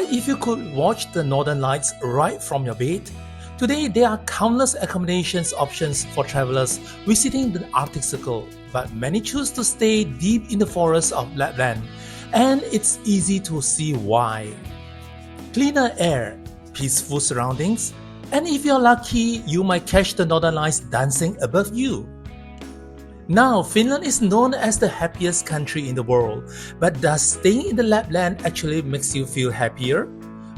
What if you could watch the northern lights right from your bed? Today, there are countless accommodations options for travelers visiting the Arctic Circle, but many choose to stay deep in the forests of Lapland, and it's easy to see why. Cleaner air, peaceful surroundings, and if you're lucky, you might catch the northern lights dancing above you. Now, Finland is known as the happiest country in the world, but does staying in the Lapland actually makes you feel happier?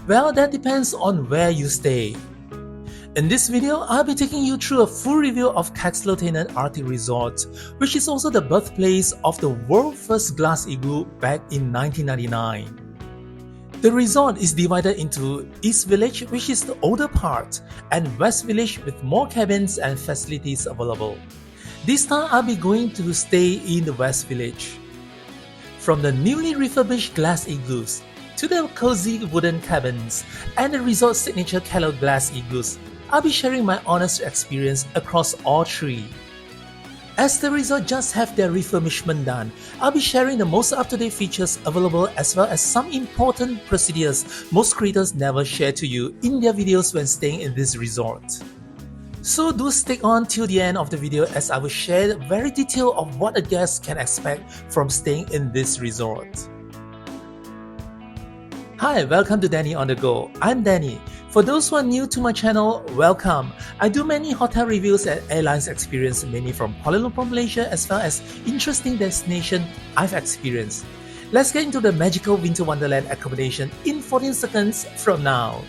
Well, that depends on where you stay. In this video, I'll be taking you through a full review of Kakslauttanen Arctic Resort, which is also the birthplace of the world's first glass igloo back in 1999. The resort is divided into East Village, which is the older part, and West Village with more cabins and facilities available. This time I'll be going to stay in the West Village. From the newly refurbished glass igloos to the cozy wooden cabins and the resort signature Kelo glass igloos, I'll be sharing my honest experience across all three. As the resort just have their refurbishment done, I'll be sharing the most up-to-date features available as well as some important procedures most creators never share to you in their videos when staying in this resort. So do stick on till the end of the video as I will share very detail of what a guest can expect from staying in this resort. Hi, welcome to Danny on the Go. I'm Danny. For those who are new to my channel, welcome. I do many hotel reviews and airlines experience mainly from Kuala Lumpur, Malaysia, as well as interesting destination I've experienced. Let's get into the magical winter wonderland accommodation in 14 seconds from now.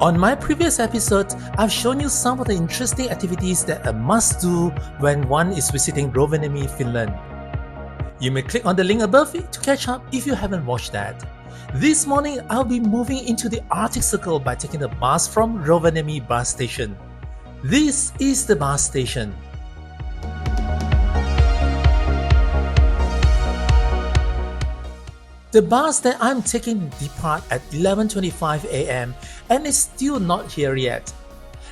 On my previous episode, I've shown you some of the interesting activities that a must do when one is visiting Rovaniemi, Finland. You may click on the link above it to catch up if you haven't watched that. This morning, I'll be moving into the Arctic Circle by taking the bus from Rovaniemi bus station. This is the bus station. The bus that I'm taking depart at 11:25 AM and is still not here yet.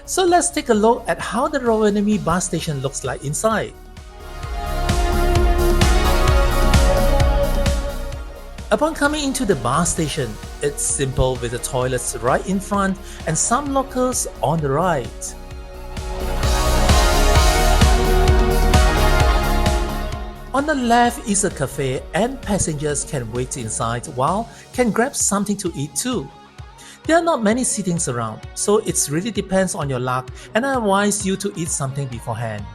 So let's take a look at how the Rovaniemi bus station looks like inside. Upon coming into the bus station, it's simple with the toilets right in front and some lockers on the right. On the left is a cafe and passengers can wait inside while can grab something to eat too. There are not many seatings around, so it really depends on your luck and I advise you to eat something beforehand.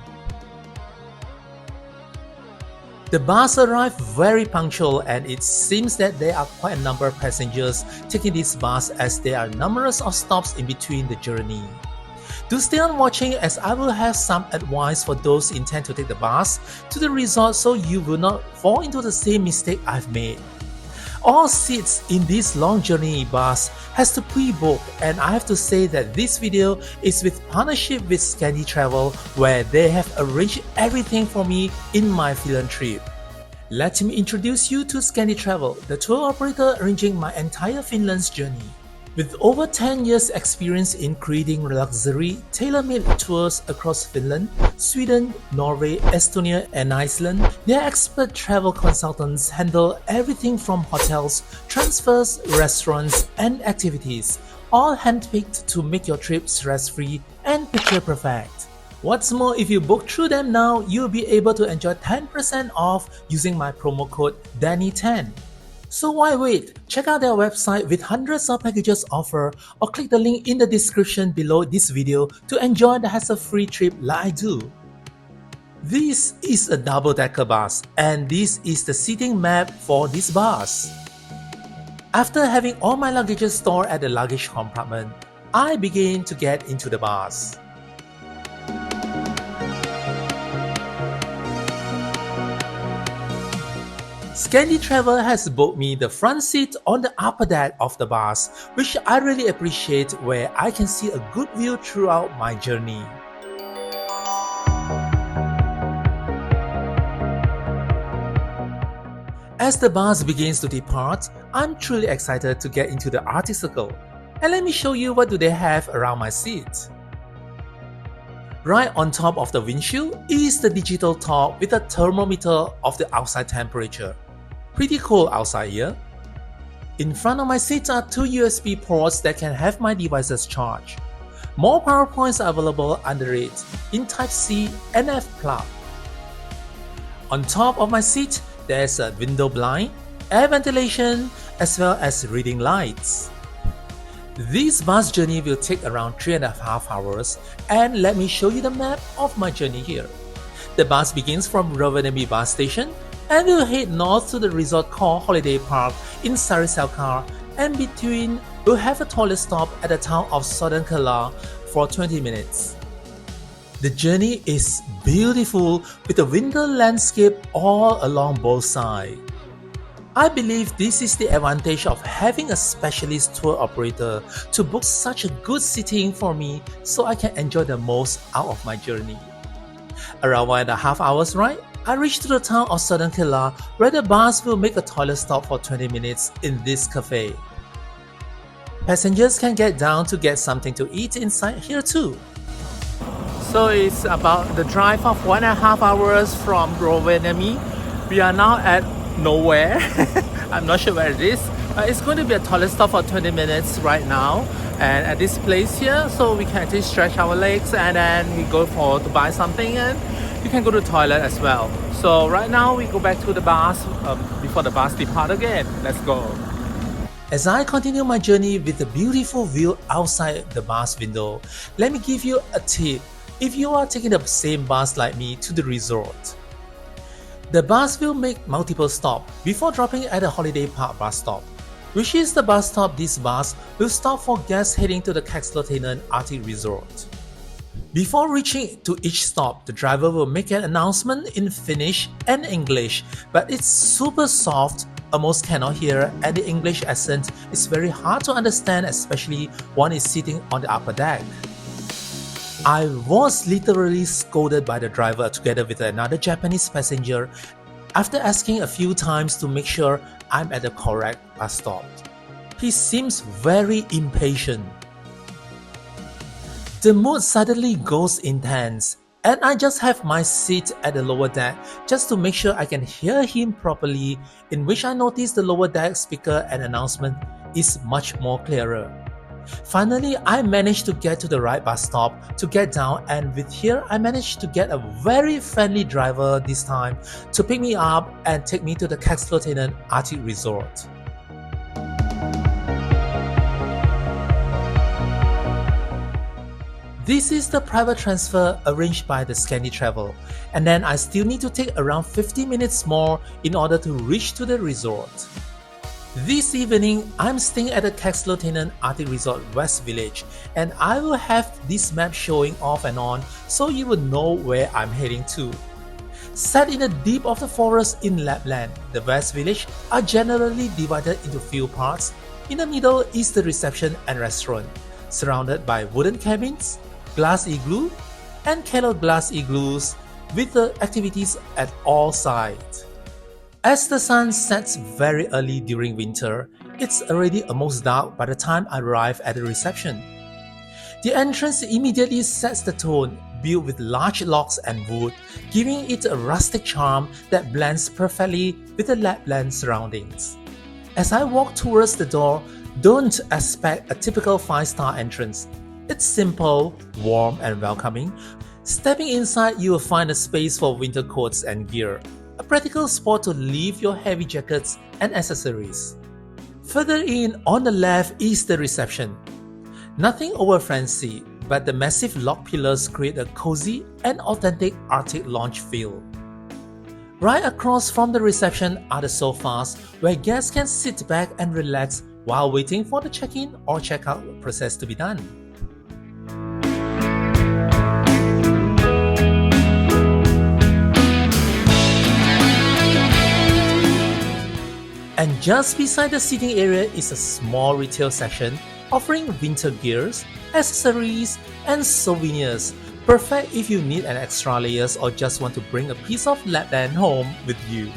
The bus arrived very punctual and it seems that there are quite a number of passengers taking this bus as there are numerous of stops in between the journey. Do stay on watching as I will have some advice for those who intend to take the bus to the resort so you will not fall into the same mistake I've made. All seats in this long journey bus has to pre-book and I have to say that this video is with partnership with Scandi Travel where they have arranged everything for me in my Finland trip. Let me introduce you to Scandi Travel, the tour operator arranging my entire Finland's journey. With over 10 years experience in creating luxury, tailor-made tours across Finland, Sweden, Norway, Estonia and Iceland, their expert travel consultants handle everything from hotels, transfers, restaurants and activities, all handpicked to make your trip stress-free and picture perfect. What's more, if you book through them now, you'll be able to enjoy 10% off using my promo code DANNY10. So why wait? Check out their website with hundreds of packages offer or click the link in the description below this video to enjoy the hassle-free trip like I do. This is a double-decker bus and this is the seating map for this bus. After having all my luggages stored at the luggage compartment, I begin to get into the bus. Scandi Travel has booked me the front seat on the upper deck of the bus, which I really appreciate where I can see a good view throughout my journey. As the bus begins to depart, I'm truly excited to get into the Arctic Circle. And let me show you what do they have around my seat. Right on top of the windshield is the digital top with a thermometer of the outside temperature. Pretty cool outside here. In front of my seat are two USB ports that can have my devices charged. More power points are available under it in Type-C and F plug. On top of my seat, there's a window blind, air ventilation, as well as reading lights. This bus journey will take around 3.5 hours, and let me show you the map of my journey here. The bus begins from Rovaniemi bus station and will head north to the resort called Holiday Park in Sarisalkar, and between we'll have a toilet stop at the town of Southern Kelo for 20 minutes. The journey is beautiful with the winter landscape all along both sides. I believe this is the advantage of having a specialist tour operator to book such a good sitting for me so I can enjoy the most out of my journey. Around 1.5 hours ride, I reached to the town of Southern Kelo where the bus will make a toilet stop for 20 minutes in this cafe. Passengers can get down to get something to eat inside here too. So it's about the drive of 1.5 hours from Rovaniemi. We are now at nowhere. I'm not sure where it is. It's going to be a toilet stop for 20 minutes right now, and at this place here, so we can actually stretch our legs and then we go to buy something, and you can go to the toilet as well. So right now we go back to the bus before the bus depart again. Let's go. As I continue my journey with the beautiful view outside the bus window, let me give you a tip if you are taking the same bus like me to the resort. The bus will make multiple stops before dropping at the Holiday Park bus stop, which is the bus stop this bus will stop for guests heading to the Kakslauttanen Arctic Resort. Before reaching to each stop, the driver will make an announcement in Finnish and English, but it's super soft, almost cannot hear, and the English accent is very hard to understand, especially one is sitting on the upper deck. I was literally scolded by the driver together with another Japanese passenger after asking a few times to make sure I'm at the correct bus stop. He seems very impatient. The mood suddenly goes intense, and I just have my seat at the lower deck just to make sure I can hear him properly, in which I noticed the lower deck speaker and announcement is much more clearer. Finally, I managed to get to the right bus stop to get down, and with here I managed to get a very friendly driver this time to pick me up and take me to the Kakslauttanen Arctic Resort. This is the private transfer arranged by the Scandi Travel, and then I still need to take around 50 minutes more in order to reach to the resort. This evening, I'm staying at the Kakslauttanen Arctic Resort West Village, and I will have this map showing off and on so you will know where I'm heading to. Set in the deep of the forest in Lapland, the West Village are generally divided into few parts. In the middle is the reception and restaurant, surrounded by wooden cabins, glass igloo, and Kelo glass igloos with the activities at all sides. As the sun sets very early during winter, it's already almost dark by the time I arrive at the reception. The entrance immediately sets the tone, built with large logs and wood, giving it a rustic charm that blends perfectly with the Lapland surroundings. As I walk towards the door, don't expect a typical 5-star entrance. It's simple, warm and welcoming. Stepping inside, you will find a space for winter coats and gear, a practical spot to leave your heavy jackets and accessories. Further in, on the left is the reception. Nothing over fancy, but the massive log pillars create a cozy and authentic Arctic lounge feel. Right across from the reception are the sofas where guests can sit back and relax while waiting for the check-in or check-out process to be done. And just beside the seating area is a small retail section offering winter gears, accessories, and souvenirs, perfect if you need an extra layers or just want to bring a piece of Lapland home with you.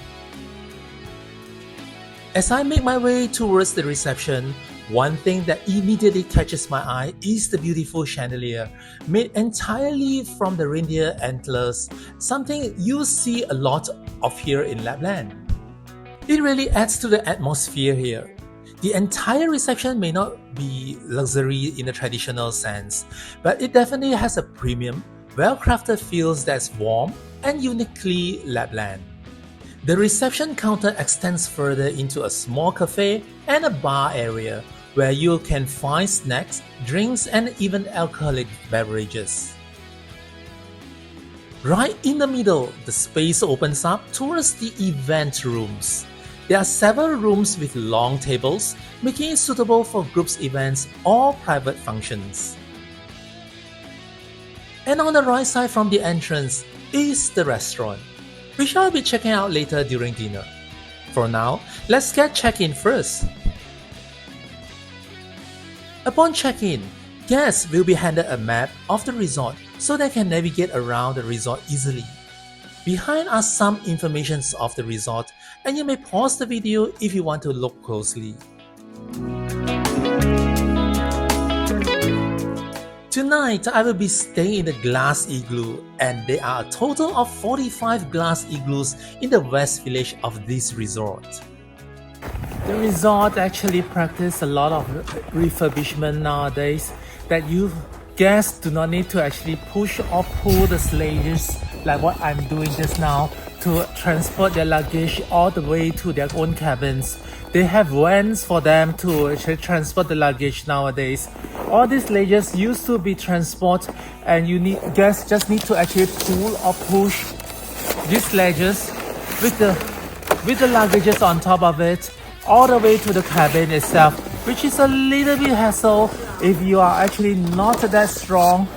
As I make my way towards the reception, one thing that immediately catches my eye is the beautiful chandelier, made entirely from the reindeer antlers, something you see a lot of here in Lapland. It really adds to the atmosphere here. The entire reception may not be luxury in the traditional sense, but it definitely has a premium, well-crafted feel that's warm and uniquely Lapland. The reception counter extends further into a small cafe and a bar area where you can find snacks, drinks, and even alcoholic beverages. Right in the middle, the space opens up towards the event rooms. There are several rooms with long tables, making it suitable for groups events or private functions. And on the right side from the entrance is the restaurant, which I'll be checking out later during dinner. For now, let's get check-in first. Upon check-in, guests will be handed a map of the resort so they can navigate around the resort easily. Behind are some information of the resort, and you may pause the video if you want to look closely. Tonight, I will be staying in the glass igloo, and there are a total of 45 glass igloos in the west village of this resort. The resort actually practices a lot of refurbishment nowadays, that you guests do not need to actually push or pull the sledges like what I'm doing just now to transport their luggage all the way to their own cabins. They have vans for them to actually transport the luggage nowadays. All these sledges used to be transport, and guests just need to actually pull or push these sledges with the luggages on top of it all the way to the cabin itself, which is a little bit hassle if you are actually not that strong,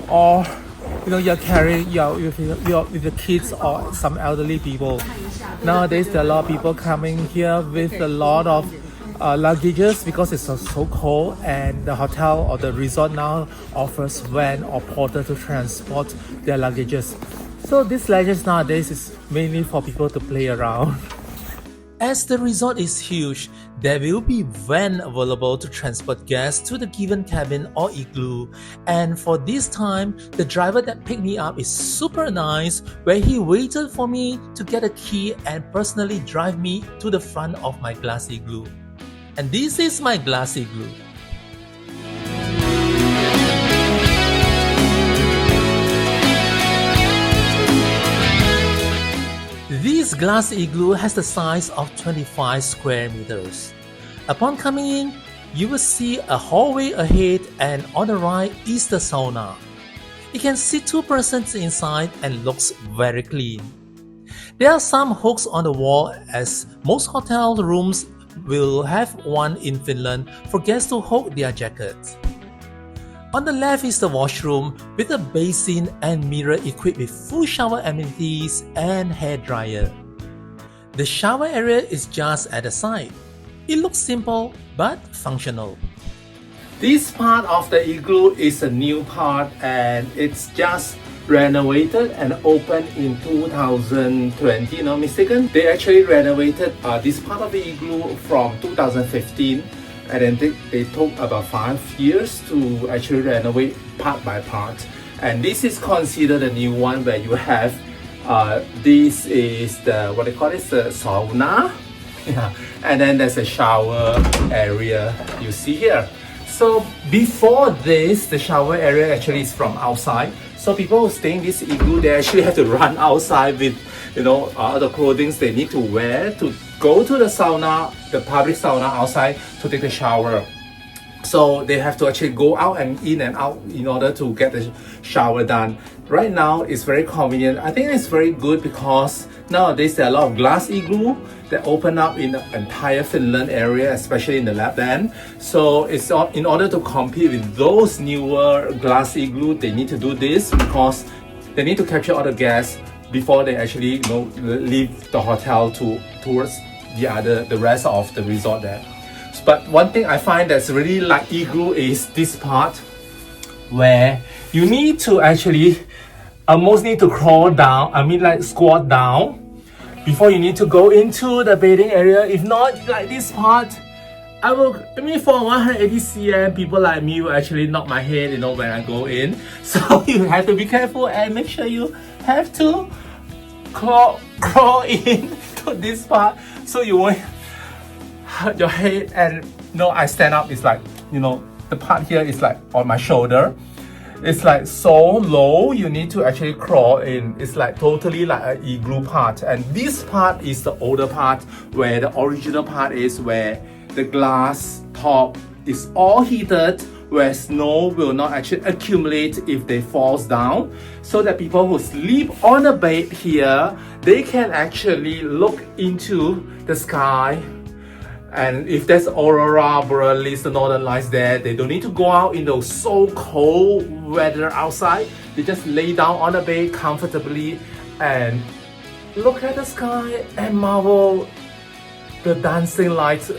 or you're carrying with the kids or some elderly people. Nowadays there are a lot of people coming here with a lot of luggages because it's so cold, and the hotel or the resort now offers van or porter to transport their luggages. So these luggages nowadays is mainly for people to play around. As the resort is huge, there will be van available to transport guests to the given cabin or igloo. And for this time, the driver that picked me up is super nice, where he waited for me to get a key and personally drive me to the front of my glass igloo. And this is my glass igloo. This glass igloo has the size of 25 square meters. Upon coming in, you will see a hallway ahead, and on the right is the sauna. You can sit 2 persons inside and looks very clean. There are some hooks on the wall, as most hotel rooms will have one in Finland for guests to hook their jackets. On the left is the washroom with a basin and mirror equipped with full shower amenities and hair dryer. The shower area is just at the side. It looks simple but functional. This part of the igloo is a new part, and it's just renovated and opened in 2020, not mistaken. They actually renovated this part of the igloo from 2015. And then they took about 5 years to actually renovate part by part. And this is considered a new one, where you have this is the what they call it, the sauna. Yeah. And then there's a shower area you see here. So before this, the shower area actually is from outside. So people who stay in this igloo, they actually have to run outside with all the clothing they need to wear to go to the sauna, the public sauna outside, to take the shower. So they have to actually go out and in and out in order to get the shower done. Right now, it's very convenient. I think it's very good because nowadays there are a lot of glass igloo that open up in the entire Finland area, especially in the Lapland. So it's in order to compete with those newer glass igloo, they need to do this because they need to capture all the guests before they actually leave the hotel towards the rest of the resort there. But one thing I find that's really like igloo is this part where you need to actually almost need to crawl down, squat down before you need to go into the bathing area. If not, like this part, for 180 cm, people like me will actually knock my head, when I go in. So you have to be careful and make sure you have to crawl in to this part so you won't hurt your head. And I stand up, it's like, the part here is like on my shoulder. It's like so low, you need to actually crawl in. It's like totally like an igloo part. And this part is the older part, where the original part is where the glass top is all heated, where snow will not actually accumulate if they falls down, so that people who sleep on a bed here, they can actually look into the sky. And if there's aurora, borealis, the northern lights there, they don't need to go out in the so cold weather outside. They just lay down on a bed comfortably and look at the sky and marvel the dancing lights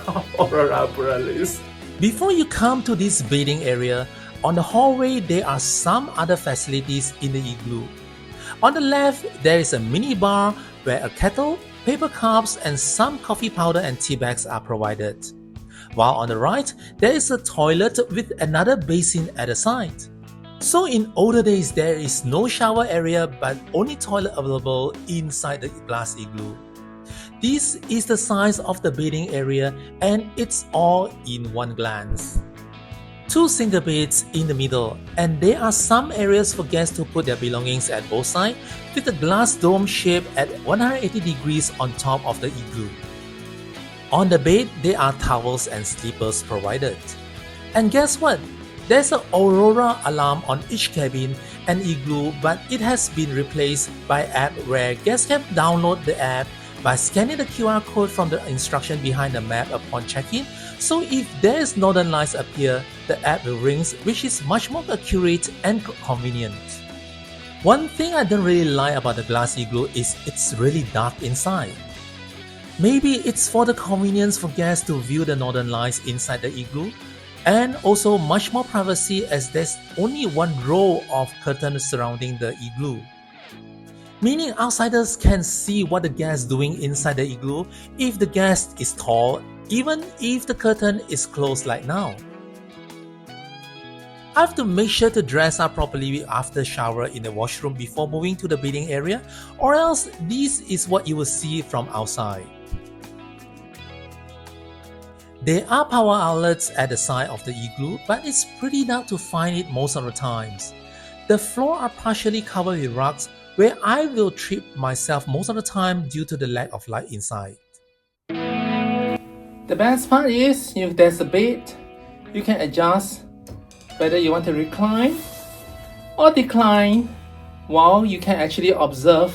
of aurora borealis. Before you come to this bathing area, on the hallway there are some other facilities in the igloo. On the left, there is a mini bar where a kettle, paper cups, and some coffee powder and tea bags are provided. While on the right, there is a toilet with another basin at the side. So in older days, there is no shower area but only toilet available inside the glass igloo. This is the size of the bathing area, and it's all in one glance. 2 single beds in the middle, and there are some areas for guests to put their belongings at both sides, with a glass dome shape at 180 degrees on top of the igloo. On the bed, there are towels and slippers provided. And guess what? There's an aurora alarm on each cabin and igloo, but it has been replaced by an app where guests can download the app by scanning the QR code from the instruction behind the map upon check-in. So if there's northern lights appear, the app will ring, which is much more accurate and convenient. One thing I don't really like about the glass igloo is it's really dark inside. Maybe it's for the convenience for guests to view the northern lights inside the igloo, and also much more privacy as there's only one row of curtains surrounding the igloo. Meaning outsiders can see what the guest is doing inside the igloo if the guest is tall, even if the curtain is closed like now. I have to make sure to dress up properly after shower in the washroom before moving to the bathing area, or else this is what you will see from outside. There are power outlets at the side of the igloo, but it's pretty dark to find it most of the times. The floor are partially covered with rugs, where I will trip myself most of the time due to the lack of light inside. The best part is, if there's a bed, you can adjust whether you want to recline or decline, while you can actually observe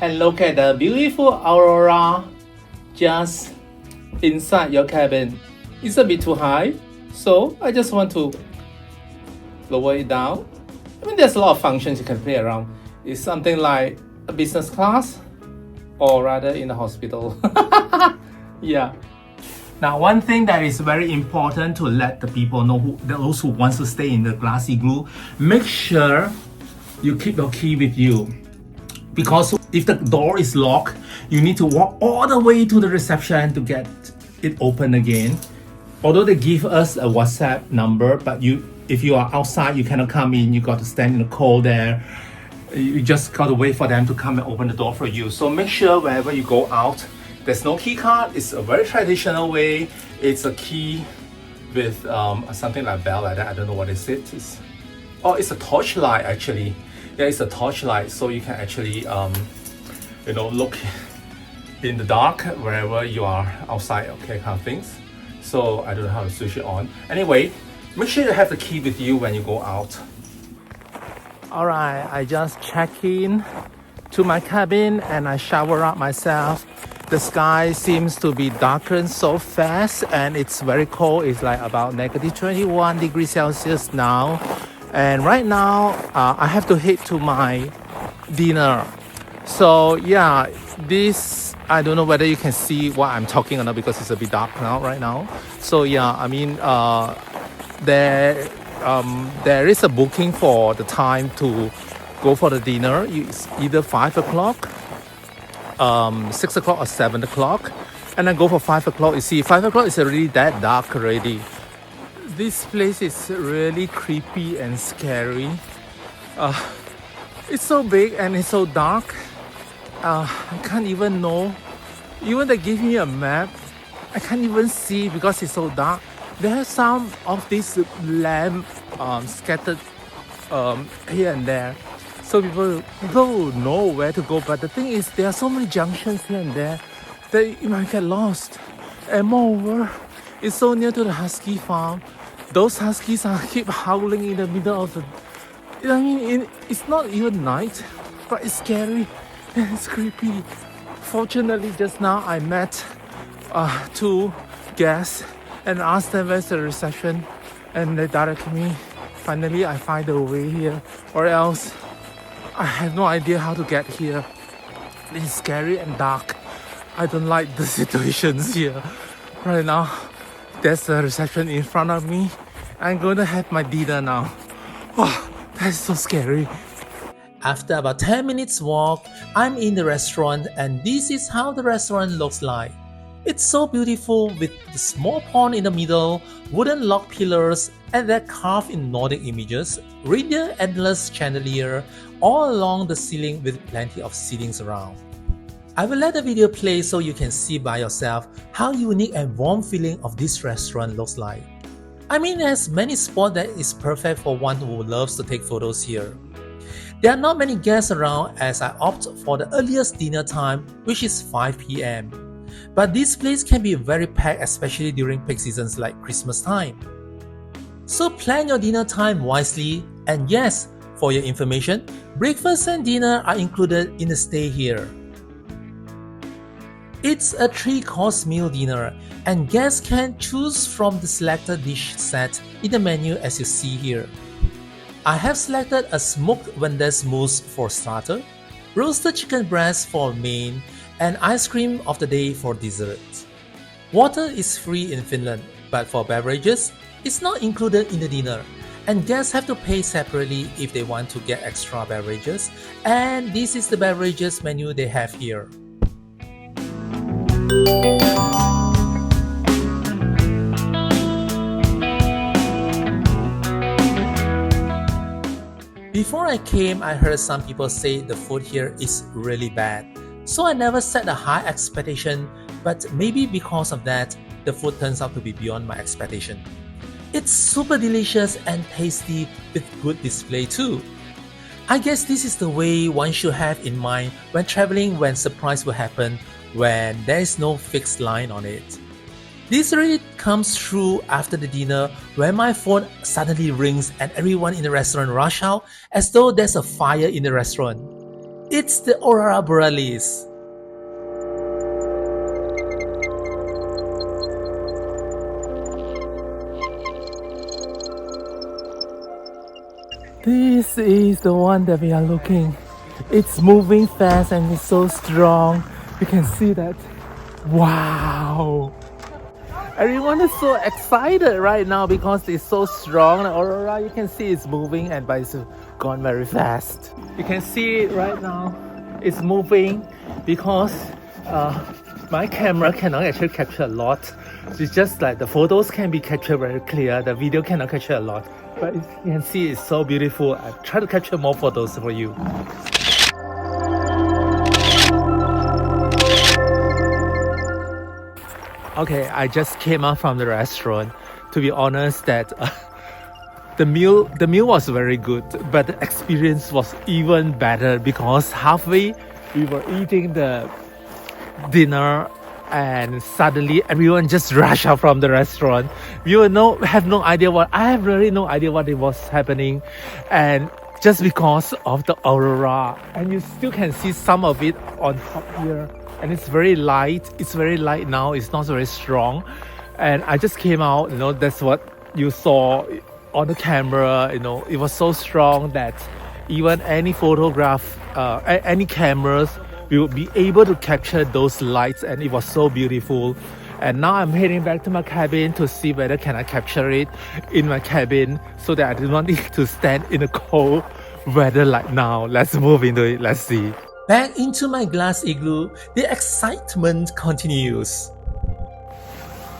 and look at the beautiful aurora just inside your cabin. It's a bit too high, so I just want to lower it down. There's a lot of functions you can play around. It's something like a business class, or rather in the hospital. Yeah. Now, one thing that is very important to let the people know, those who want to stay in the glass igloo, make sure you keep your key with you. Because if the door is locked, you need to walk all the way to the reception to get it open again. Although they give us a WhatsApp number, but if you are outside, you cannot come in. You got to stand in the cold there. You just got to wait for them to come and open the door for you. So make sure wherever you go out, there's no key card. It's a very traditional way. It's a key with something like a bell like that. I don't know what is it. It's a torchlight actually. Yeah, it's a torchlight, so you can actually look in the dark wherever you are outside. Okay, kind of things. So I don't know how to switch it on. Anyway, make sure you have the key with you when you go out. Alright, I just checked in to my cabin and I shower up myself. The sky seems to be darkened so fast and it's very cold. It's like about negative 21 degrees Celsius now. And right now, I have to head to my dinner. So yeah, this, I don't know whether you can see what I'm talking or not because it's a bit dark now, right now. So yeah, there is a booking for the time to go for the dinner. It's either 5 o'clock 6 o'clock or 7 o'clock, and I go for 5 o'clock. You see, 5 o'clock is already that dark already. This place is really creepy and scary. It's so big and it's so dark. I can't even know. Even they give me a map, I can't even see because it's so dark. There are some of these lamp scattered here and there, so people know where to go. But the thing is, there are so many junctions here and there that you might get lost. And moreover, it's so near to the husky farm. Those huskies keep howling in the middle of the... I mean, it's not even night, but it's scary and it's creepy. Fortunately, just now I met two guests and asked them where's the reception, and they directed me. Finally, I find a way here, or else I have no idea how to get here. This is scary and dark. I don't like the situations here. Right now, there's a reception in front of me. I'm going to have my dinner now. Oh, that's so scary. After about 10 minutes walk, I'm in the restaurant, and this is how the restaurant looks like. It's so beautiful with the small pond in the middle, wooden log pillars, and they're carved in Nordic images, reindeer antlers chandelier all along the ceiling with plenty of seatings around. I will let the video play so you can see by yourself how unique and warm feeling of this restaurant looks like. I mean, it has many spots that is perfect for one who loves to take photos here. There are not many guests around as I opt for the earliest dinner time, which is 5 p.m. But this place can be very packed, especially during peak seasons like Christmas time. So plan your dinner time wisely, and yes, for your information, breakfast and dinner are included in the stay here. It's a 3-course meal dinner, and guests can choose from the selected dish set in the menu as you see here. I have selected a smoked Wendes mousse for starter, roasted chicken breast for main, and ice cream of the day for dessert. Water is free in Finland, but for beverages, it's not included in the dinner, and guests have to pay separately if they want to get extra beverages, and this is the beverages menu they have here. Before I came, I heard some people say the food here is really bad. So I never set a high expectation, but maybe because of that, the food turns out to be beyond my expectation. It's super delicious and tasty with good display too. I guess this is the way one should have in mind when traveling, when surprise will happen when there is no fixed line on it. This really comes through after the dinner when my phone suddenly rings and everyone in the restaurant rush out as though there's a fire in the restaurant. It's the aurora borealis. This is the one that we are looking. It's moving fast and it's so strong. You can see that. Wow! Everyone is so excited right now because it's so strong. The aurora, you can see it's moving, but it's gone very fast. You can see it right now. It's moving because my camera cannot actually capture a lot. It's just like the photos can be captured very clear. The video cannot capture a lot. But you can see it's so beautiful. I try to capture more photos for you. Okay, I just came out from the restaurant. To be honest, that the meal was very good, but the experience was even better because halfway we were eating the dinner and suddenly everyone just rushed out from the restaurant. I have no idea what it was happening, and just because of the aurora, and you still can see some of it on top here. And it's very light. It's very light now. It's not very strong. And I just came out, that's what you saw on the camera. It was so strong that even any photograph, any cameras will be able to capture those lights. And it was so beautiful. And now I'm heading back to my cabin to see whether can I capture it in my cabin so that I do not need to stand in the cold weather like now. Let's move into it. Let's see. Back into my glass igloo, the excitement continues.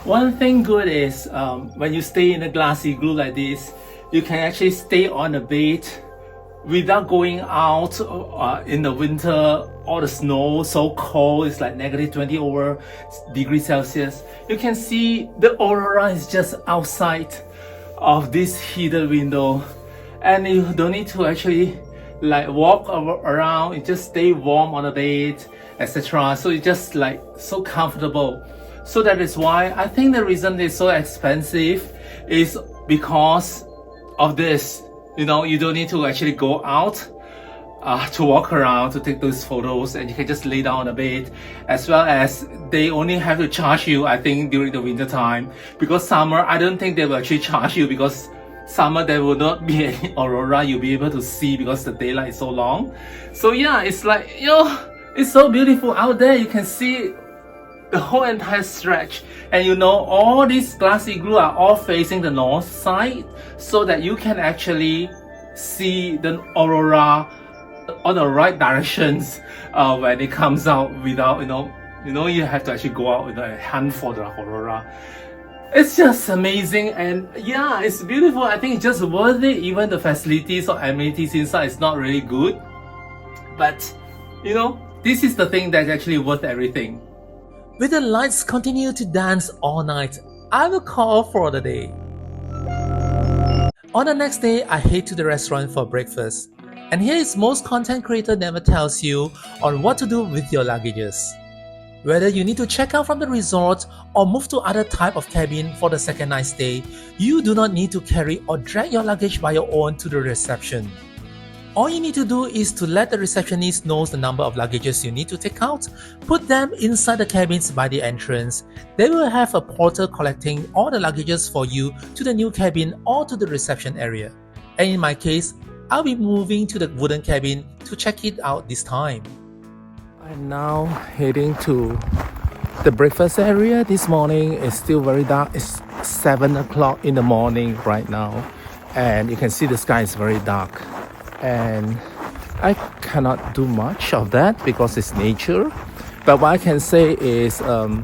One thing good is when you stay in a glass igloo like this, you can actually stay on the bed without going out in the winter or the snow so cold. It's like negative 20 over degrees Celsius. You can see the aurora is just outside of this heated window, and you don't need to actually like walk around. You just stay warm on the bed, etc. So it's just like so comfortable. So that is why I think the reason it's so expensive is because of this. You know, you don't need to actually go out to walk around to take those photos, and you can just lay down on the bed. As well as they only have to charge you, I think, during the winter time, because summer I don't think they will actually charge you, because summer there will not be any aurora you'll be able to see because the daylight is so long. So yeah, it's like, you know, it's so beautiful out there. You can see the whole entire stretch, and you know, all these glass igloo are all facing the north side, so that you can actually see the aurora on the right directions when it comes out, without you have to actually go out and hunt for the aurora. It's just amazing, and yeah, it's beautiful. I think it's just worth it. Even the facilities or amenities inside is not really good, but you know, this is the thing that's actually worth everything. With the lights continue to dance all night, I will call for the day. On the next day, I head to the restaurant for breakfast. And here is most content creator never tells you on what to do with your luggages. Whether you need to check out from the resort or move to other type of cabin for the second night stay, you do not need to carry or drag your luggage by your own to the reception. All you need to do is to let the receptionist know the number of luggages you need to take out, put them inside the cabins by the entrance. They will have a porter collecting all the luggages for you to the new cabin or to the reception area. And in my case, I'll be moving to the wooden cabin to check it out this time. I'm now heading to the breakfast area. This morning is still very dark. It's 7 o'clock in the morning right now, and you can see the sky is very dark. And I cannot do much of that because it's nature. But what I can say is, I'm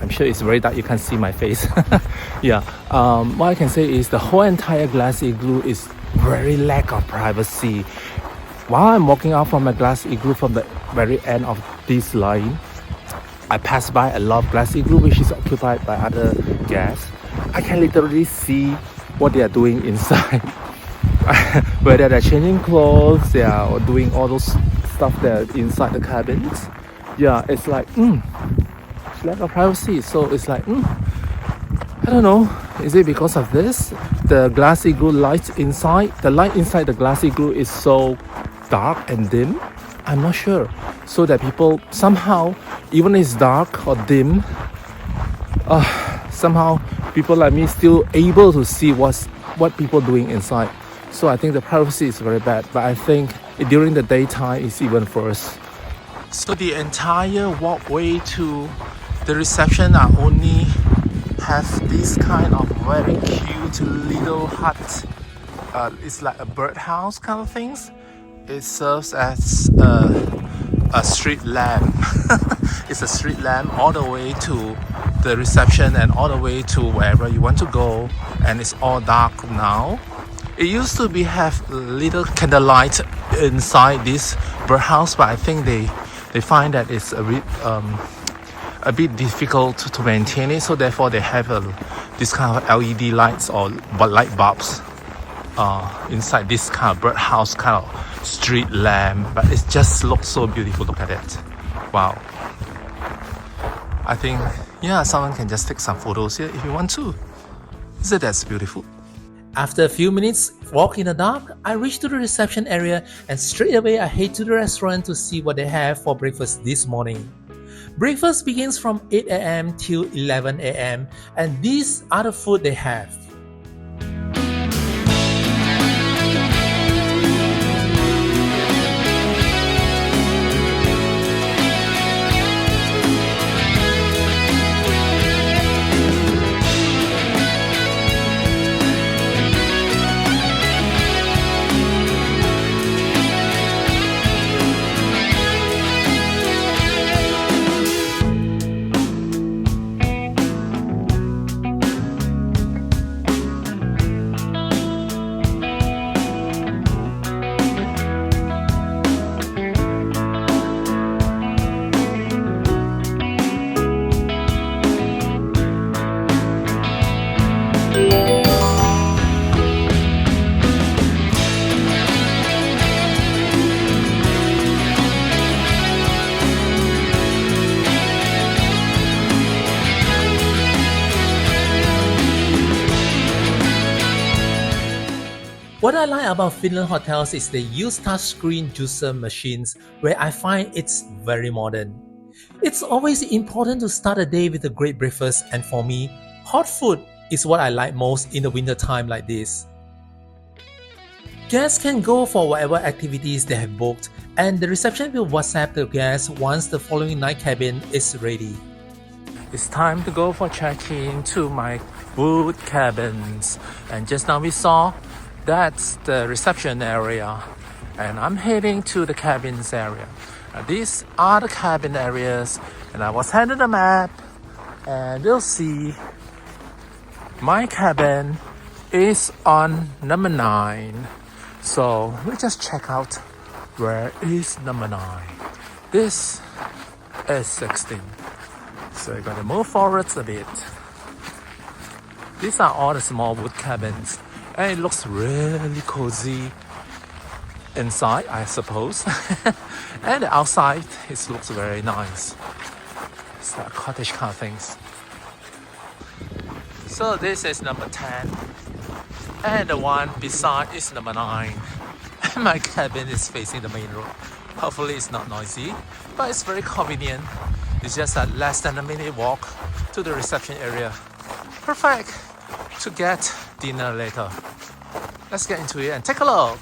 sure it's very dark, you can't see my face. Yeah. What I can say is the whole entire glass igloo is very lack of privacy. While I'm walking out from my glass igloo from the very end of this line, I pass by a lot of glass igloo which is occupied by other guests. I can literally see what they are doing inside. Whether they're changing clothes, they are doing all those stuff that inside the cabins. Yeah, it's like it's lack of privacy. So it's like I don't know. Is it because of this? The glass igloo lights inside, the light inside the glass igloo is so dark and dim. I'm not sure. So that people somehow, even if it's dark or dim, somehow people like me still able to see what people doing inside. So I think the privacy is very bad, but I think during the daytime it's even worse. So the entire walkway to the reception are only have this kind of very cute little hut. It's like a birdhouse kind of things. It serves as a street lamp. It's a street lamp all the way to the reception and all the way to wherever you want to go, and it's all dark now. It used to have little candlelight inside this birdhouse, but I think they find that it's a bit difficult to maintain it, so therefore they have this kind of LED lights or light bulbs inside this kind of birdhouse kind of street lamp. But it just looks so beautiful. Look at it. Wow. I think someone can just take some photos here if you want to. So that's beautiful. After a few minutes walk in the dark, I reach to the reception area, and straight away I head to the restaurant to see what they have for breakfast this morning. Breakfast begins from 8 a.m. till 11 a.m. and these are the food they have. What I like about Finland hotels is they use touchscreen juicer machines where I find it's very modern. It's always important to start a day with a great breakfast, and for me, hot food is what I like most in the winter time like this. Guests can go for whatever activities they have booked, and the reception will WhatsApp the guests once the following night cabin is ready. It's time to go for check-in to my wood cabins, and just now we saw that's the reception area, and I'm heading to the cabins area. These are the cabin areas, and I was handed a map, and we'll see my cabin is on number 9. So we just check out where is number 9. This is 16. So we're gonna move forwards a bit. These are all the small wood cabins, and it looks really cozy inside, I suppose. And the outside, it looks very nice. It's like cottage kind of things. So this is number 10. And the one beside is number 9. My cabin is facing the main road. Hopefully it's not noisy, but it's very convenient. It's just a less than a minute walk to the reception area. Perfect to get dinner later. Let's get into it and take a look.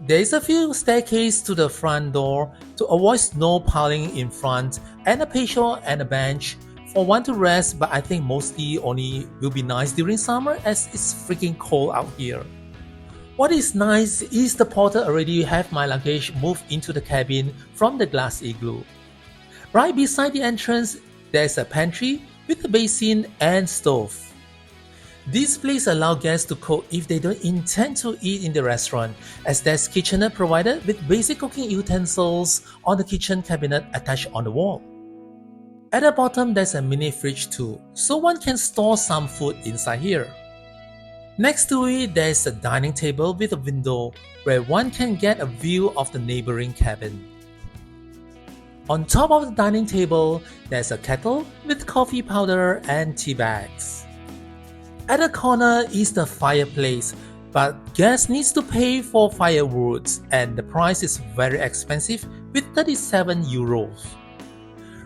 There is a few staircase to the front door to avoid snow piling in front, and a patio and a bench for one to rest, but I think mostly only will be nice during summer as it's freaking cold out here. What is nice is the porter already have my luggage moved into the cabin from the glass igloo. Right beside the entrance, there's a pantry with a basin and stove. This place allows guests to cook if they don't intend to eat in the restaurant, as there's kitchenette provided with basic cooking utensils on the kitchen cabinet attached on the wall. At the bottom, there's a mini fridge too, so one can store some food inside here. Next to it, there's a dining table with a window where one can get a view of the neighboring cabin. On top of the dining table, there's a kettle with coffee powder and tea bags. At the corner is the fireplace, but guests need to pay for firewood, and the price is very expensive with 37 euros.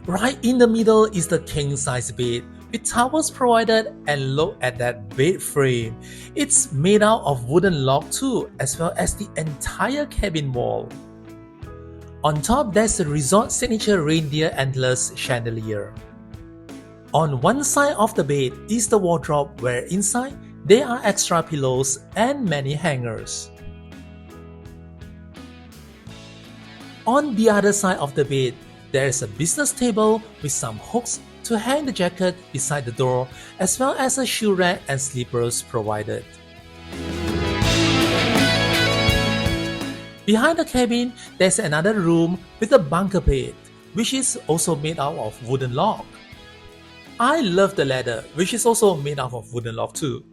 Right in the middle is the king-size bed with towels provided, and look at that bed frame. It's made out of wooden log too, as well as the entire cabin wall. On top, there's a resort signature reindeer antlers chandelier. On one side of the bed is the wardrobe, where inside there are extra pillows and many hangers. On the other side of the bed, there is a business table with some hooks to hang the jacket beside the door, as well as a shoe rack and slippers provided. Behind the cabin, there's another room with a bunker bed, which is also made out of wooden log. I love the ladder, which is also made out of wooden log too.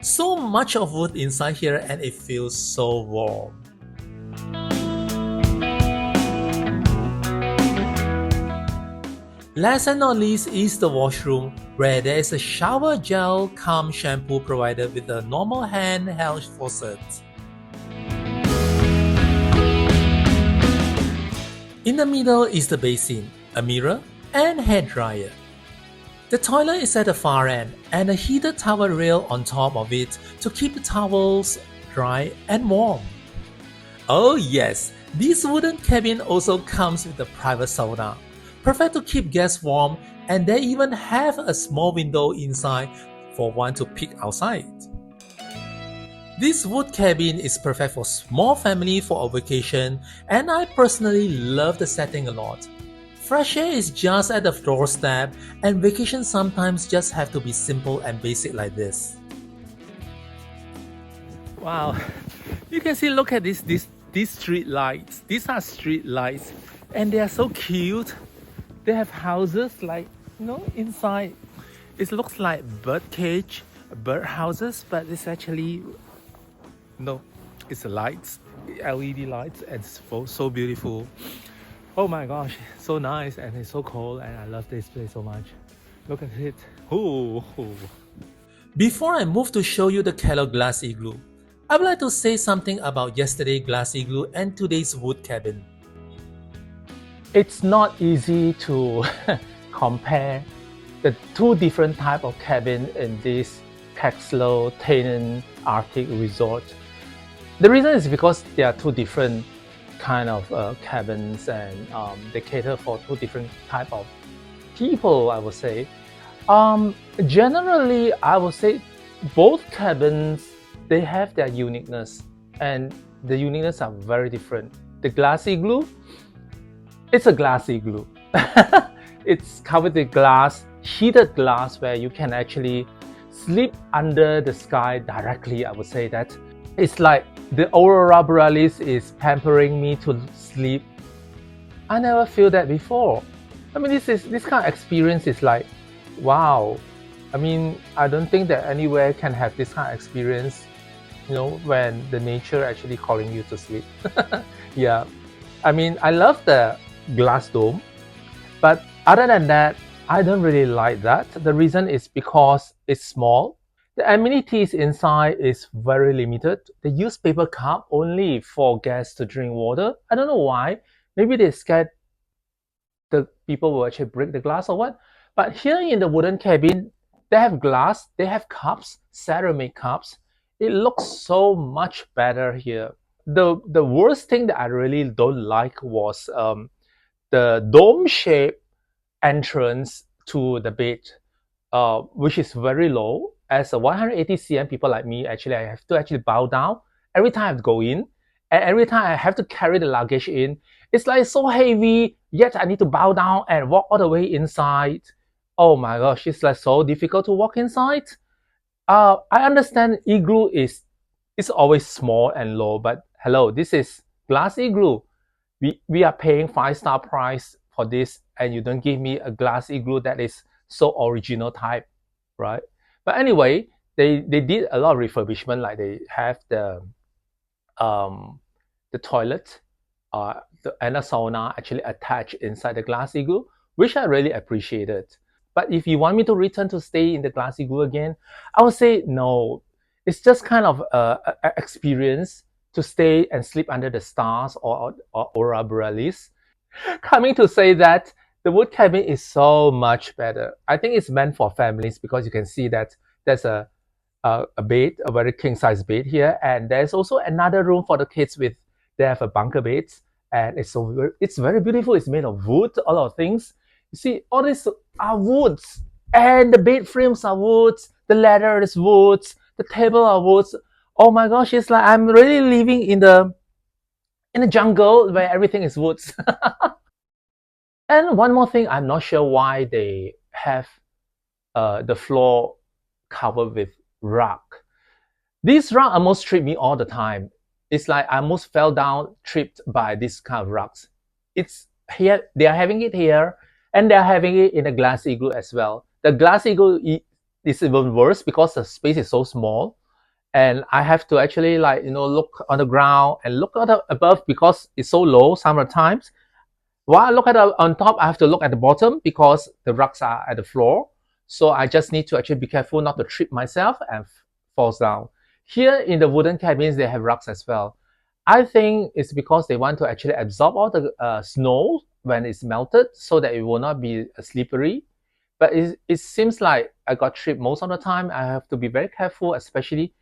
So much of wood inside here, and it feels so warm. Last and not least is the washroom, where there is a shower gel cum shampoo provided with a normal handheld faucet. In the middle is the basin, a mirror, and hair dryer. The toilet is at the far end, and a heated towel rail on top of it to keep the towels dry and warm. Oh yes, this wooden cabin also comes with a private sauna, perfect to keep guests warm, and they even have a small window inside for one to peek outside. This wood cabin is perfect for small family for a vacation, and I personally love the setting a lot. Fresh air is just at the doorstep, and vacations sometimes just have to be simple and basic like this. Wow, you can see, look at these street lights. These are street lights, and they are so cute. They have houses like, inside. It looks like bird cage, bird houses, but it's actually, it's lights, LED lights, and it's so beautiful. Oh my gosh, so nice, and it's so cold, and I love this place so much. Look at it. Ooh. Before I move to show you the Kelo glass igloo, I would like to say something about yesterday's glass igloo and today's wood cabin. It's not easy to compare the two different type of cabin in this Kakslauttanen Arctic Resort. The reason is because they are two different kind of cabins, and they cater for two different type of people, I would say. Generally, I would say both cabins, they have their uniqueness, and the uniqueness are very different. The glass igloo, it's a glass igloo. It's covered with glass, heated glass, where you can actually sleep under the sky directly. I would say that it's like the aurora borealis is pampering me to sleep. I never feel that before. I mean, this kind of experience is like, wow. I mean, I don't think that anywhere can have this kind of experience, you know, when the nature actually calling you to sleep. Yeah, I mean, I love the glass dome, but other than that, I don't really like that. The reason is because it's small. The amenities inside is very limited. They use paper cup only for guests to drink water. I don't know why. Maybe they scared the people will actually break the glass or what. But here in the wooden cabin, they have glass, they have cups, ceramic cups. It looks so much better here. The worst thing that I really don't like was the dome-shaped entrance to the bed, which is very low. As a 180 cm people like me, actually, I have to actually bow down every time I have to go in, and every time I have to carry the luggage in. It's like so heavy, yet I need to bow down and walk all the way inside. Oh my gosh, it's like so difficult to walk inside. I understand igloo is always small and low, but hello, this is glass igloo. We are paying 5-star price for this, and you don't give me a glass igloo that is so original type, right? But anyway, they did a lot of refurbishment, like they have the toilet and a sauna actually attached inside the glass igloo, which I really appreciated. But if you want me to return to stay in the glass igloo again, I would say no. It's just kind of an experience to stay and sleep under the stars or aurora borealis. Coming to say that the wood cabin is so much better. I think it's meant for families because you can see that there's a bed, a very king size bed here, and there's also another room for the kids with they have a bunker beds, and it's very beautiful. It's made of wood, a lot of things. You see, all these are woods, and the bed frames are woods, the ladder is woods, the table are woods. Oh my gosh, it's like I'm really living in the jungle where everything is woods. And one more thing, I'm not sure why they have the floor covered with rug. This rug almost tripped me all the time. It's like I almost fell down, tripped by this kind of rugs. It's here, they are having it here, and they're having it in the glass igloo as well. The glass igloo is even worse because the space is so small, and I have to actually look on the ground and look above because it's so low sometimes. While I look at on top, I have to look at the bottom because the rugs are at the floor. So I just need to actually be careful not to trip myself and falls down. Here in the wooden cabins, they have rugs as well. I think it's because they want to actually absorb all the snow when it's melted so that it will not be slippery. But it seems like I got tripped most of the time. I have to be very careful, especially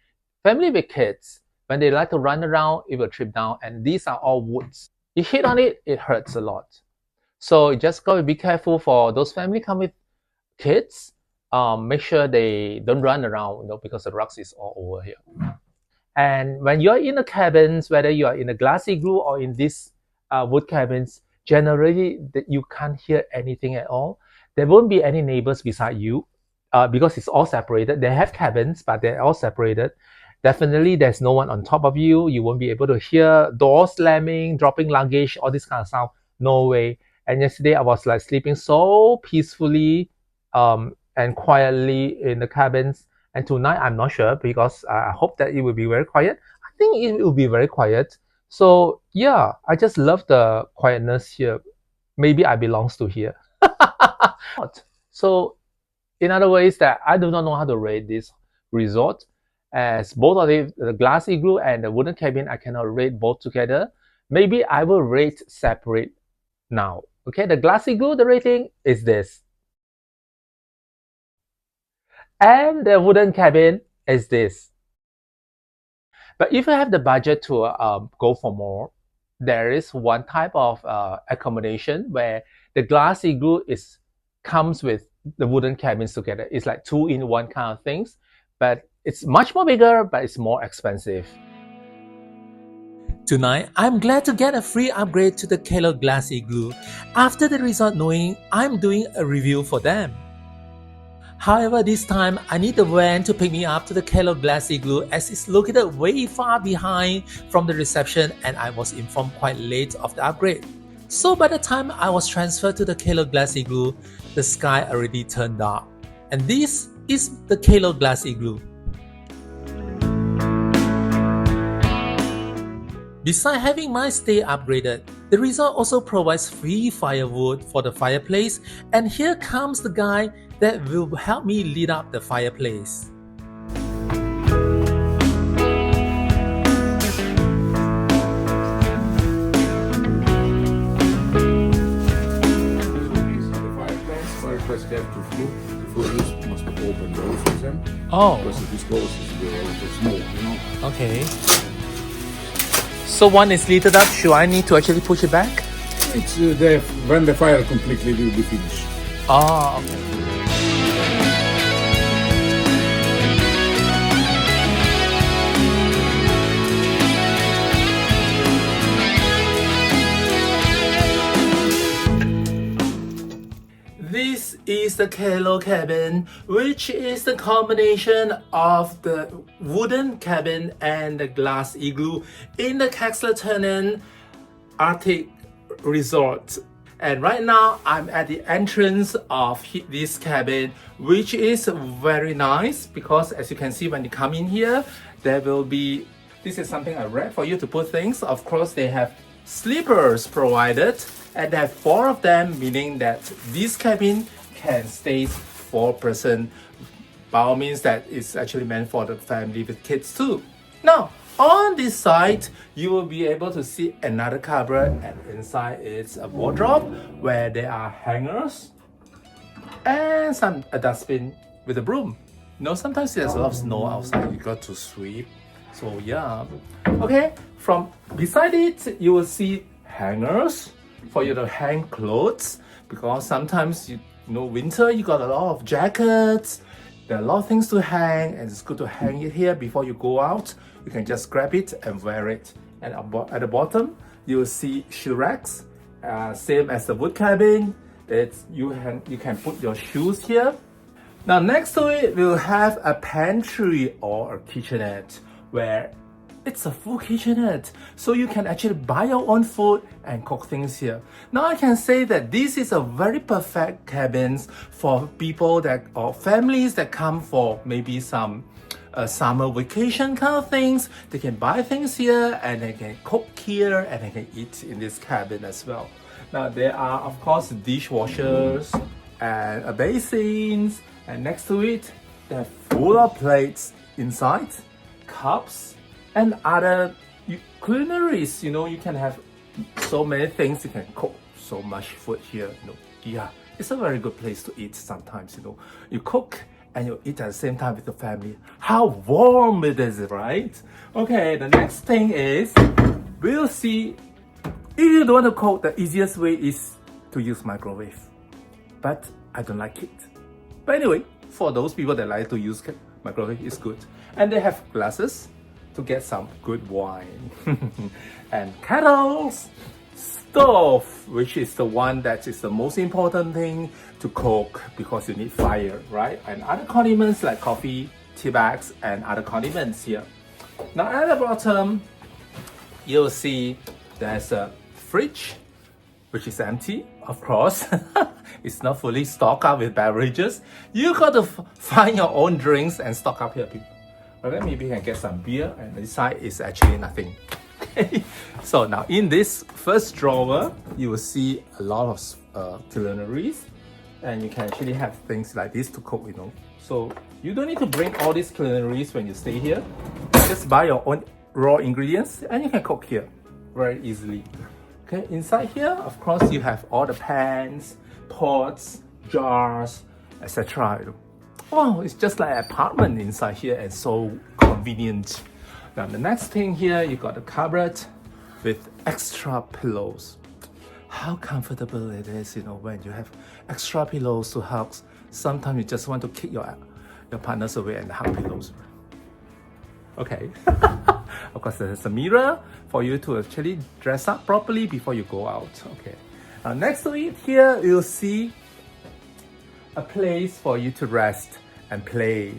family with kids. When they like to run around, it will trip down. And these are all woods. You hit on it, it hurts a lot. So you just gotta be careful for those family come with kids. Make sure they don't run around, because the rocks is all over here. And when you're in the cabins, whether you are in a glass igloo or in these wood cabins, generally you can't hear anything at all. There won't be any neighbors beside you because it's all separated. They have cabins, but they're all separated. Definitely, there's no one on top of you. You won't be able to hear doors slamming, dropping luggage, all this kind of sound. No way. And yesterday, I was like sleeping so peacefully and quietly in the cabins. And tonight, I'm not sure because I hope that it will be very quiet. I think it will be very quiet. So yeah, I just love the quietness here. Maybe I belongs to here. So in other ways that I do not know how to rate this. Resort, as both of the glass igloo and the wooden cabin, I cannot rate both together. Maybe I will rate separate now. Okay, the glass igloo, the rating is this. And the wooden cabin is this. But if you have the budget to go for more, there is one type of accommodation where the glass igloo comes with the wooden cabins together. It's like 2-in-1 kind of things, but it's much more bigger, but it's more expensive. Tonight, I'm glad to get a free upgrade to the Kelo glass igloo after the resort knowing I'm doing a review for them. However, this time I need the van to pick me up to the Kelo glass igloo as it's located way far behind from the reception and I was informed quite late of the upgrade. So by the time I was transferred to the Kelo glass igloo, the sky already turned dark. And this is the Kelo glass igloo. Besides having my stay upgraded, the resort also provides free firewood for the fireplace, and here comes the guy that will help me lit up the fireplace. Fireplace have to flue. The furnace must open both of them. Oh. Because if this closes, they will also smoke, Okay. So one is lit up, should I need to actually push it back? It's when the fire completely will be finished. Oh, okay. This is the Kelo cabin, which is the combination of the wooden cabin and the glass igloo in the Kakslauttanen Arctic Resort. And right now I'm at the entrance of this cabin, which is very nice because as you can see when you come in here, there will be, this is something I read for you to put things. Of course, they have sleepers provided and they have 4 of them, meaning that this cabin can stay 4 person. By all means, that is actually meant for the family with kids too. Now, on this side, you will be able to see another cupboard, and inside is a wardrobe where there are hangers and a dustbin with a broom. You know, sometimes there's a lot of snow outside, you got to sweep. So yeah. Okay, from beside it, you will see hangers for you to hang clothes, because sometimes you know winter you got a lot of jackets, there are a lot of things to hang, and it's good to hang it here before you go out. You can just grab it and wear it. And at the bottom you will see shoe racks, same as the wood cabin. You can put your shoes here. Now next to it we'll have a pantry or a kitchenette where it's a full kitchenette, so you can actually buy your own food and cook things here. Now I can say that this is a very perfect cabins for people or families that come for maybe some summer vacation kind of things. They can buy things here and they can cook here and they can eat in this cabin as well. Now there are of course dishwashers and basins, and next to it they're full of plates inside, cups, and other culinary. You know, you can have so many things, you can cook so much food here. You know, yeah, it's a very good place to eat sometimes. You know, you cook and you eat at the same time with the family. How warm it is, right? Okay, the next thing is, we'll see, if you don't want to cook, the easiest way is to use microwave. But I don't like it. But anyway, for those people that like to use microwave, it's good. And they have glasses to get some good wine. And kettles, stove, which is the one that is the most important thing to cook because you need fire, right? And other condiments like coffee, tea bags, and other condiments here. Now at the bottom, you'll see there's a fridge, which is empty, of course. It's not fully stocked up with beverages. You got to find your own drinks and stock up here, people. Okay, maybe you can get some beer, and this side is actually nothing. Okay, so now in this first drawer, you will see a lot of culinaries, and you can actually have things like this to cook, you know. So You don't need to bring all these culinaries when you stay here. Just buy your own raw ingredients and you can cook here very easily. Okay, inside here, of course, you have all the pans, pots, jars, etc. Oh, it's just like an apartment inside here and so convenient. Now the next thing here, you got a cupboard with extra pillows. How comfortable it is, when you have extra pillows to hug. Sometimes you just want to kick your partners away and hug pillows. Okay. Of course, there's a mirror for you to actually dress up properly before you go out. Okay. Next to it here, you'll see a place for you to rest and play.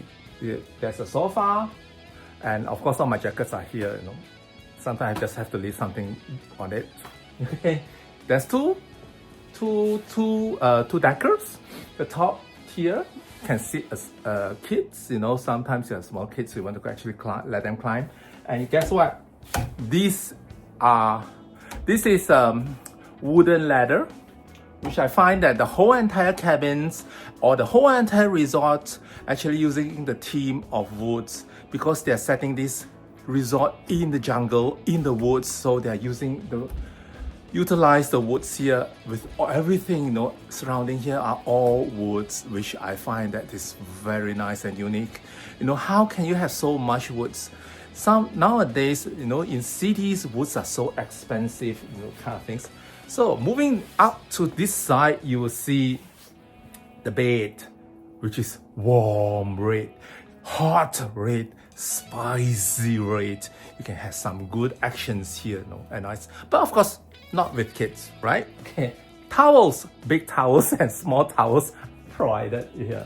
There's a sofa, and of course, all my jackets are here. Sometimes I just have to leave something on it. Okay. There's two deckers. The top here can sit as kids. Sometimes you have small kids, you want to actually let them climb. And guess what? This is wooden ladder, which I find that the whole entire cabins or the whole entire resort actually using the theme of woods, because they're setting this resort in the jungle, in the woods. So they're utilize the woods here with everything, surrounding here are all woods, which I find that is very nice and unique. How can you have so much woods? Nowadays, in cities, woods are so expensive, kind of things. So moving up to this side, you will see the bed, which is warm red, hot red, spicy red. You can have some good actions here, and nice. But of course, not with kids, right? Okay. Towels, big towels and small towels provided here.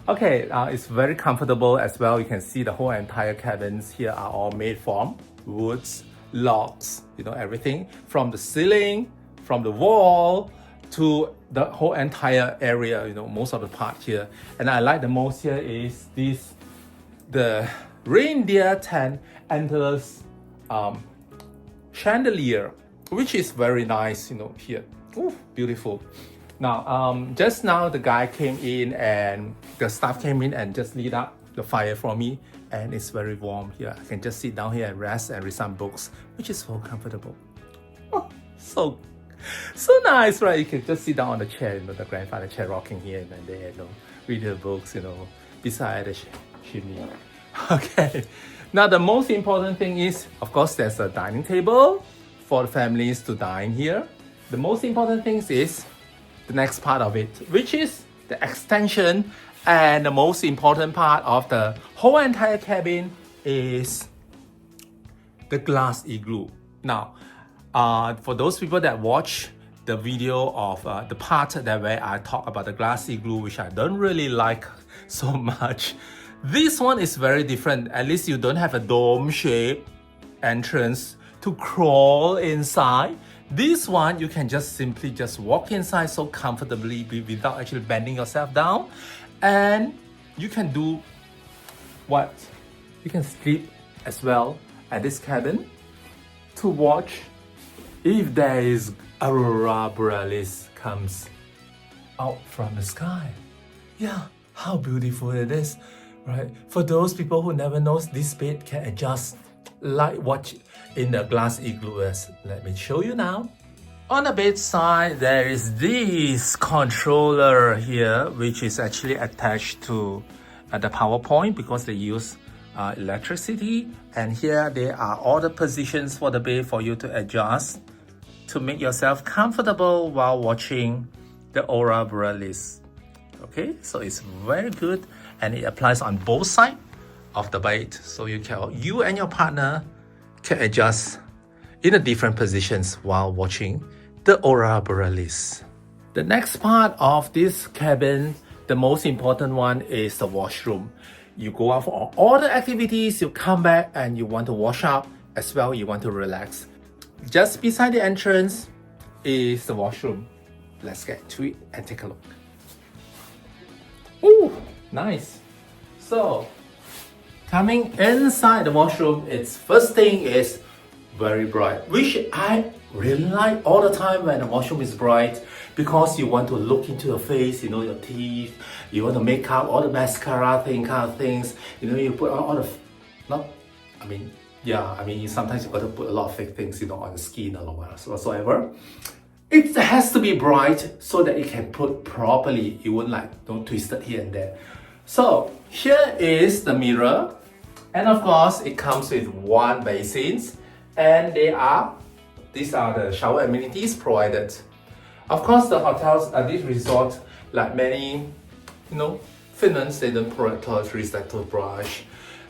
Okay, it's very comfortable as well. You can see the whole entire cabins here are all made from woods, logs, everything from the ceiling, from the wall to the whole entire area, most of the part here. And I like the most here is the reindeer 10 antlers chandelier, which is very nice, here. Ooh, beautiful. Now, just now the guy came in and the staff came in and just lit up the fire for me, and it's very warm here. I can just sit down here and rest and read some books, which is so comfortable. Oh, so nice, right? You can just sit down on the chair, the grandfather chair rocking here and there, read the books, beside the chimney. Okay. Now, the most important thing is, of course, there's a dining table for the families to dine here. The most important thing is the next part of it, which is the extension, and the most important part of the whole entire cabin is the glass igloo. Now, for those people that watch the video of the part that where I talk about the glass igloo, which I don't really like so much, this one is very different. At least you don't have a dome-shaped entrance to crawl inside. This one, you can just simply walk inside so comfortably without actually bending yourself down. And you can do what? You can sleep as well at this cabin to watch if there is aurora borealis comes out from the sky. Yeah, how beautiful it is, right? For those people who never knows, this bed can adjust like what in the glass igloo is. Let me show you now. On the bedside, there is this controller here, which is actually attached to the power point because they use electricity. And here there are all the positions for the bed for you to adjust to make yourself comfortable while watching the aurora borealis. Okay, so it's very good, and it applies on both sides of the bed, so you and your partner can adjust in the different positions while watching the aurora borealis. The next part of this cabin, the most important one, is the washroom. You go out for all the activities, you come back and you want to wash up as well, you want to relax. Just beside the entrance is the washroom. Let's get to it and take a look. Ooh, nice. So, coming inside the washroom, its first thing is very bright, which I really like all the time when the washroom is bright, because you want to look into your face, you know, your teeth, you want to make up all the mascara thing, kind of things, you know, you put on all the, not, I mean, yeah, I mean, sometimes you got to put a lot of fake things, you know, on the skin or whatsoever. It has to be bright so that it can put properly. You won't like, don't twist it here and there. So here is the mirror. And of course, it comes with one basin. And these are the shower amenities provided. Of course, the hotels at this resort, like many, you know, Finland, they don't provide toiletries like toothbrush,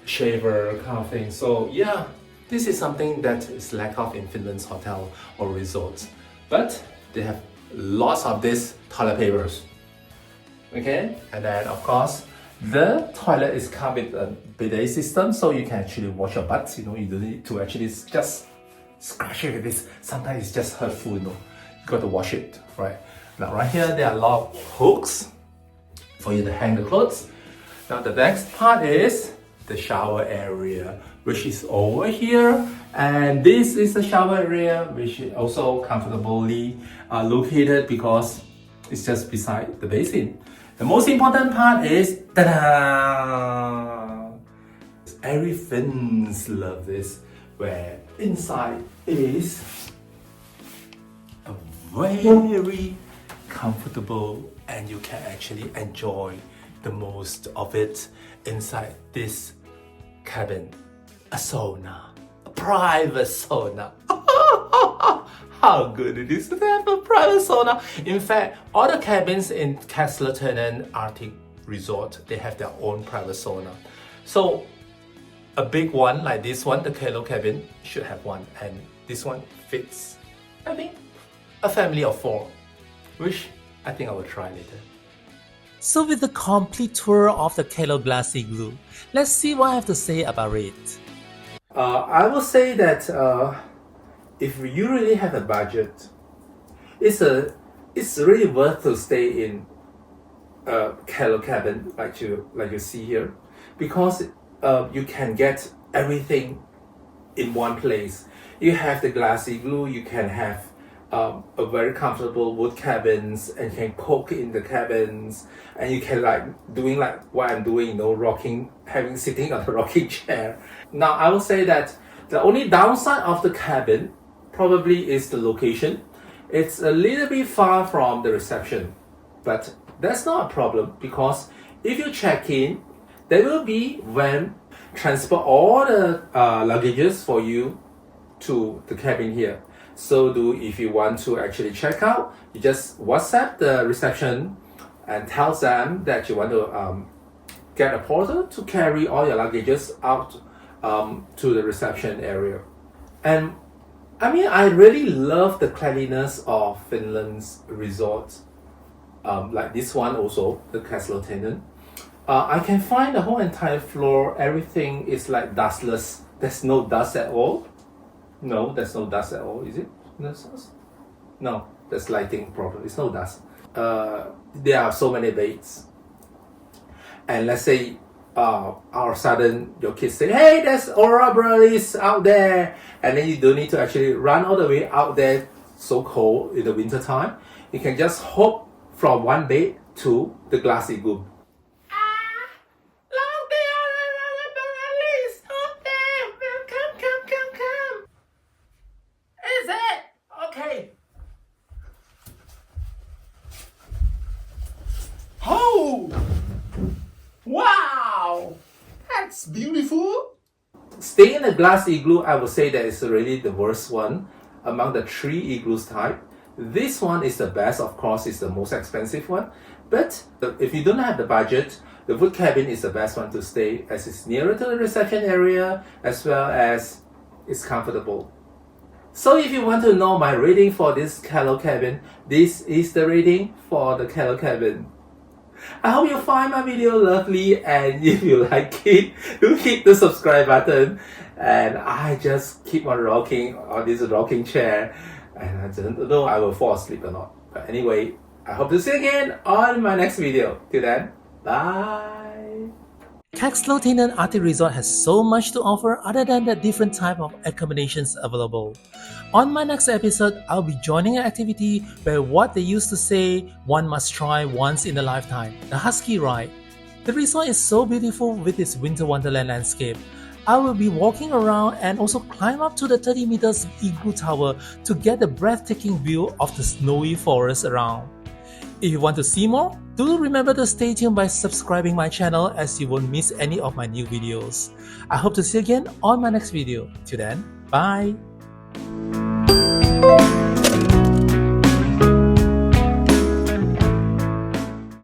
shaver, kind of thing. So yeah, this is something that is lack of in Finland's hotel or resorts. But they have lots of these toilet papers. Okay, and then of course, the toilet is come with a bidet system, so you can actually wash your butt. You know, you don't need to actually just scratch it with this. Sometimes it's just hurtful, you know. You got to wash it, right? Now right here, there are a lot of hooks for you to hang the clothes. Now the next part is the shower area, which is over here. And this is the shower area, which is also comfortably located because it's just beside the basin. The most important part is, ta-da! Every Finns love this, where inside is a very comfortable, and you can actually enjoy the most of it inside this cabin. A sauna, a private sauna. How good it is to have a private sauna. In fact, all the cabins in Kakslauttanen Arctic Resort, they have their own private sauna. So a big one like this one, the Kelo cabin, should have one, and this one fits, I think, a family of 4, which I think I will try later. So with the complete tour of the Kelo Glass Igloo, let's see what I have to say about it. I will say that if you really have a budget, it's really worth to stay in a Kelo cabin like you see here, because you can get everything in one place. You have the glass igloo, you can have a very comfortable wood cabins, and you can cook in the cabins, and you can like doing like what I'm doing, you know, sitting on a rocking chair. Now I will say that the only downside of the cabin probably is the location. It's a little bit far from the reception, but that's not a problem, because if you check in, there will be van transport all the luggages for you to the cabin here. So if you want to actually check out, you just WhatsApp the reception and tell them that you want to get a porter to carry all your luggages out to the reception area. And I mean, I really love the cleanliness of Finland's resorts, like this one also, the Kakslauttanen. I can find the whole entire floor, everything is like dustless. There's no dust at all. No, there's no dust at all, is it? No, there's lighting problem. It's no dust. There are so many beds. And let's say all of a sudden your kids say, hey, there's aurora borealis out there, and then you don't need to actually run all the way out there so cold in the winter time. You can just hop from one bed to the glass igloo. Is it? Okay. Oh! Wow! That's beautiful! Staying in a glass igloo, I would say that is really the worst one among the 3 igloos type. This one is the best, of course, it's the most expensive one. But if you don't have the budget, the wood cabin is the best one to stay, as it's nearer to the reception area, as well as it's comfortable. So if you want to know my rating for this Kelo cabin, this is the rating for the Kelo cabin. I hope you find my video lovely, and if you like it, do hit the subscribe button. And I just keep on rocking on this rocking chair, and I don't know I will fall asleep or not. But anyway, I hope to see you again on my next video. Till then, bye. Kakslauttanen Arctic Resort has so much to offer other than the different type of accommodations available. On my next episode, I'll be joining an activity where what they used to say one must try once in a lifetime, the husky ride. The resort is so beautiful with its winter wonderland landscape. I will be walking around and also climb up to the 30 meters Igloo tower to get a breathtaking view of the snowy forest around. If you want to see more, do remember to stay tuned by subscribing my channel as you won't miss any of my new videos. I hope to see you again on my next video. Till then, bye!